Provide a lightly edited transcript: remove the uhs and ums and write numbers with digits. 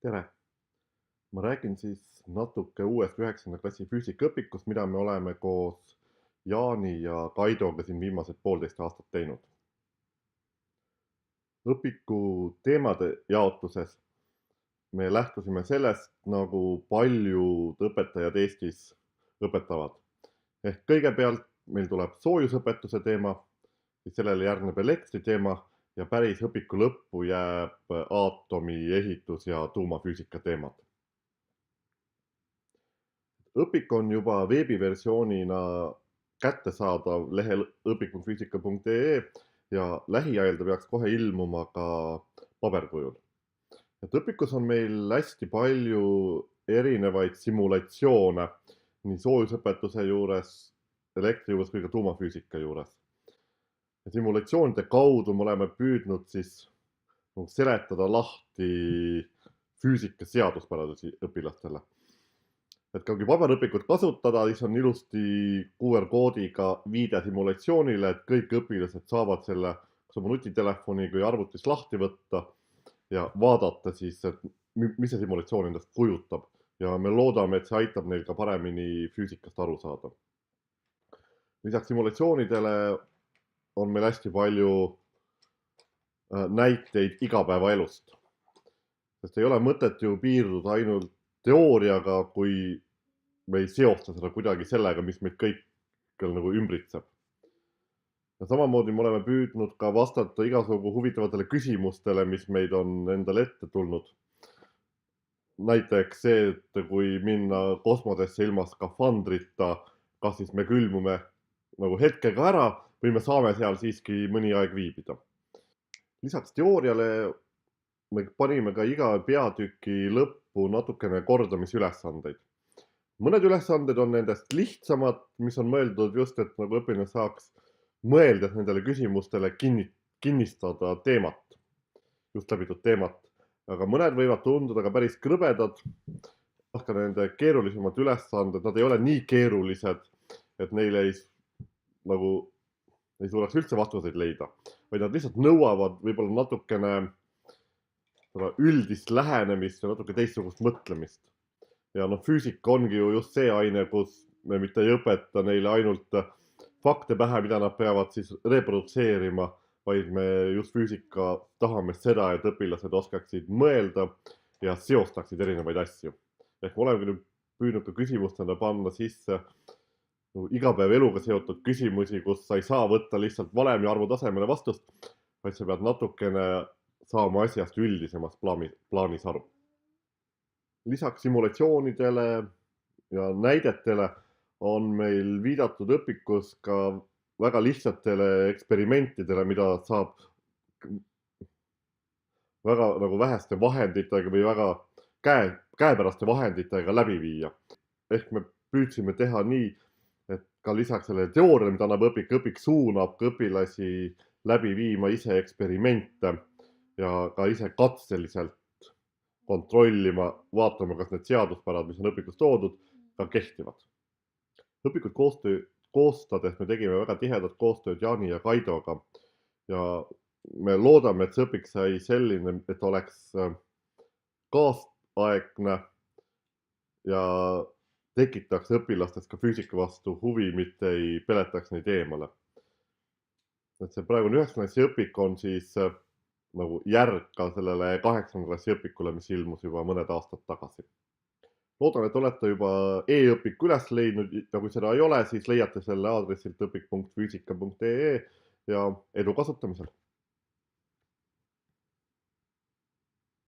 tere! Ma räägin siis natuke uuest 9. klassi füüsikaõpikust, mida me oleme koos Jaani ja Kaidoga siin viimased 1,5 aastat teinud. Õpiku teemade jaotuses me lähtusime sellest, nagu paljud õpetajad Eestis õpetavad. Ehk kõigepealt meil tuleb soojusõpetuse teema, siis sellele järgneb elektri teema ja päris õpiku lõppu jääb aatomi ehitus ja tuumafüüsika teemad. Õpik on juba veebiversioonina kättesaadav lehel õpik.füüsika.ee ja lähiajal ta peaks kohe ilmuma ka paberkujul. Õpikus on meil hästi palju erinevaid simulatsioone nii soojusõpetuse juures, elektri juures kui ka tuumafüüsika juures. Simulatsioonide kaudu me oleme püüdnud siis seletada lahti füüsika seaduspäradusi õpilastele. Et kui paberõpikut kasutada, siis on ilusti QR-koodiga viide simulatsioonile, et kõik õpilased saavad selle kas oma nutitelefoni kui arvutist lahti võtta ja vaadata siis, et mis see simulatsioon endast kujutab. Ja me loodame, et see aitab neil ka paremini füüsikast aru saada. Lisaks simulatsioonidele on meil hästi palju näiteid igapäevaelust. Sest ei ole mõtet ju piirduda ainult teooriaga, kui me ei seosta seda kuidagi sellega, mis meid kõikjal nagu ümbritseb. Ja samamoodi me oleme püüdnud ka vastata igasugu huvitavatele küsimustele, mis meid on endale ette tulnud. Näiteks see, et kui minna kosmosesse ilma skafandrita, kas siis me külmume nagu hetkega ära või me saame seal siiski mõni aeg viibida. Lisaks teooriale me panime ka iga peatüki lõppu natukene kordamisülesandeid. Mõned ülesanded on nendest lihtsamad, mis on mõeldud just, et nagu õpilane saaks mõeldes nendele küsimustele kinnistada teemat, just läbitud teemat. Aga mõned võivad tunduda ka päris krõbedad, aga nende keerulisemad ülesanded, nad ei ole nii keerulised, et neile ei suudaks üldse vastuseid leida, vaid nad lihtsalt nõuavad võib-olla natukene üldist lähenemist ja natuke teistsugust mõtlemist. Ja füüsika ongi ju just see aine, kus me mitte ei õpeta neile ainult fakte pähe, mida nad peavad siis reprodutseerima, vaid me just füüsika tahame seda, et õpilased oskaksid mõelda ja seostaksid erinevaid asju. Ehk me oleme püüdnud ka küsimustena panna sisse igapäevaeluga seotud küsimusi, kus sa ei saa võtta lihtsalt valemi arvu tasemele vastust, vaid sa pead natukene saama asjast üldisemas plaanis aru. Lisaks simulatsioonidele ja näidetele on meil viidatud õpikus ka väga lihtsatele eksperimentidele, mida saab väga väheste vahenditega või väga käepäraste vahenditega läbi viia. Ehk me püüdsime teha nii, et ka lisaks sellele teooriale, mida annab õpik suunab ka õpilasi läbi viima ise eksperimente ja ka ise katseliselt kontrollima, vaatama, kas need seaduspärad, mis on õpikus toodud, ka kehtivad. Õpikut koostades me tegime väga tihedat koostööd Jaani ja Kaidoga ja me loodame, et see õpik sai selline, et oleks kaasaegne ja tekitaks õpilastes ka füüsika vastu huvi, mitte ei peletaks neid eemale. Et see praegune 9. klassi õpik on siis nagu järg ka sellele 8. klassi õpikule, mis ilmus juba mõned aastad tagasi. Loodan, et olete juba e-õpiku üles leidnud ja kui seda ei ole, siis leiate selle aadressilt õpik.füüsika.ee ja edu kasutamisel!